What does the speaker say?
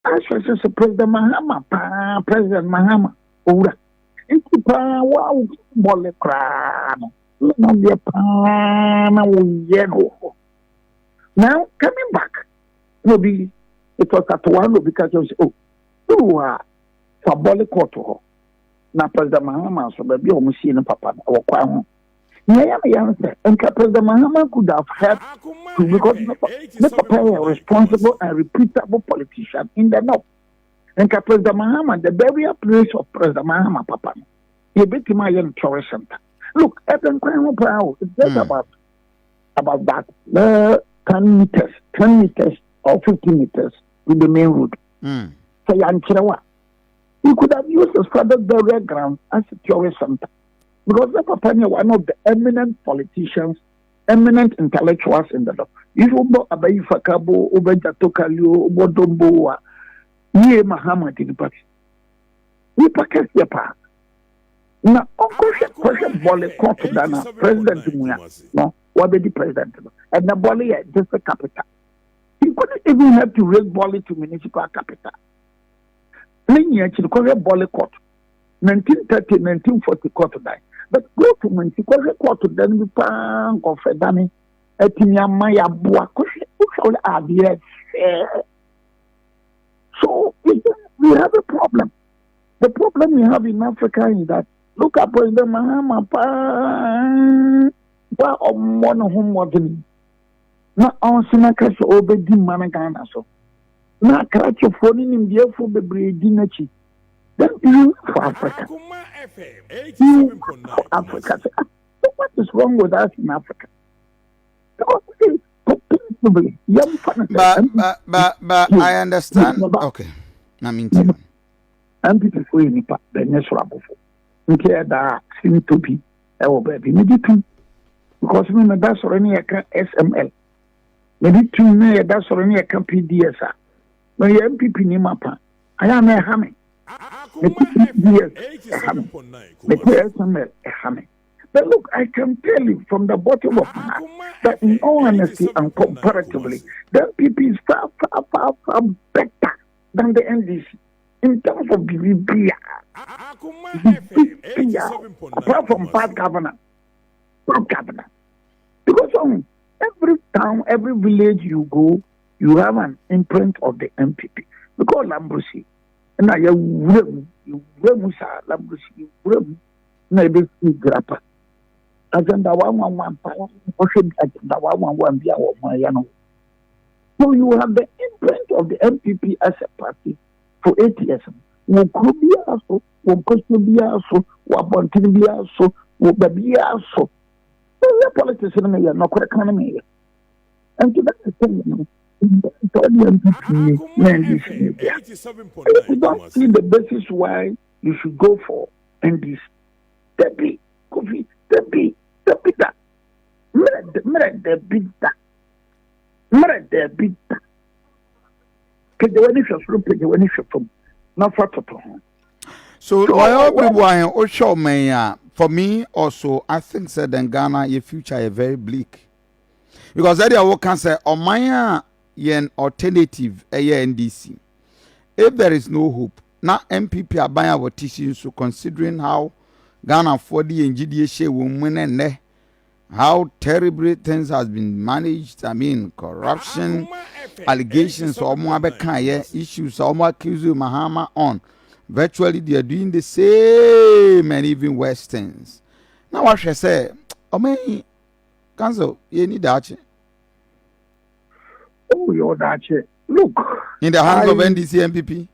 I said, President Mahama, President Mahama, Ura. It's wow, Bolle Crano. Not be a pan, now, coming back, will be, it was at one because you are for court. Now, President Mahama, so baby, almost seen a papa or quam. And President Mahama could have helped to because the papa a responsible and repeatable politician in the north. And President Mahama, the burial place of President Mahama, papa, you bet my young tourist center. Look, it's just about that. 10 meters or 50 meters with the main road. So you could have used the father's burial ground as a tourist center. Because the papa is one of the eminent politicians, eminent intellectuals in the law. If you go Abayi Fakabo, Obejato Kalio, Obodomboa, Ye Mahama in the party. We package the park. Now, of course, Bolle court Dana, President Muya, no, what be the president, and the Bolle just a capital. He couldn't even have to raise Bolle to municipal capital. Lineage to call Bolle court, 1930, 1940 court die. But go to municipal court to then be pang of a dummy, at Maya Boa, who are the so we have a problem. The problem we have in Africa is that look at President Mahama, one of whom was not on Sinaka, so obey Managana. So now, catch your phone in the air for the breed dinachi. Then you for Africa. You for Africa. So what is wrong with us in Africa? But I understand. Okay. I mean, I'm beautiful in the next rubble. Okay, that seems to be our baby. Maybe two, because me that's already a SML. Maybe two, me that's already a PDSA. No, your MPP ni mapa. I am a hammy. The PDS a hammy. The SML a hammy. But look, I can tell you from the bottom of my heart that in all honesty and comparatively, the MPP is far better than the NDC. In terms of BBB, apart from bad governor. Because every town, every village you go, you have an imprint of the MPP. Because Lambrusi, and I you Lambrusi, maybe grappa. Agenda 111, agenda 111, so you have the imprint of the MPP as a party. For 8 years, we could be also, we could be also, we want be also, we be also. The politicians are not quite economy. And to that extent, if you don't see the basis why you should go for NDC, Debbie, Kofi, Debbie, that. So, Lawyer Obiri Boahen, for me also, I think that in Ghana, your future is very bleak. Because that I can say, on my alternative, NDC. If there is no hope, now MPP are buying our teaching, so considering how Ghana for the NGDA women and how terribly things has been managed. I mean, corruption, allegations, or more issues, or more accusing Mahama on. Virtually, they are doing the same and even worse things. Now, what should I say? I mean, Council, you need that. Oh, you're that. Look, in the hands of NDC MPP.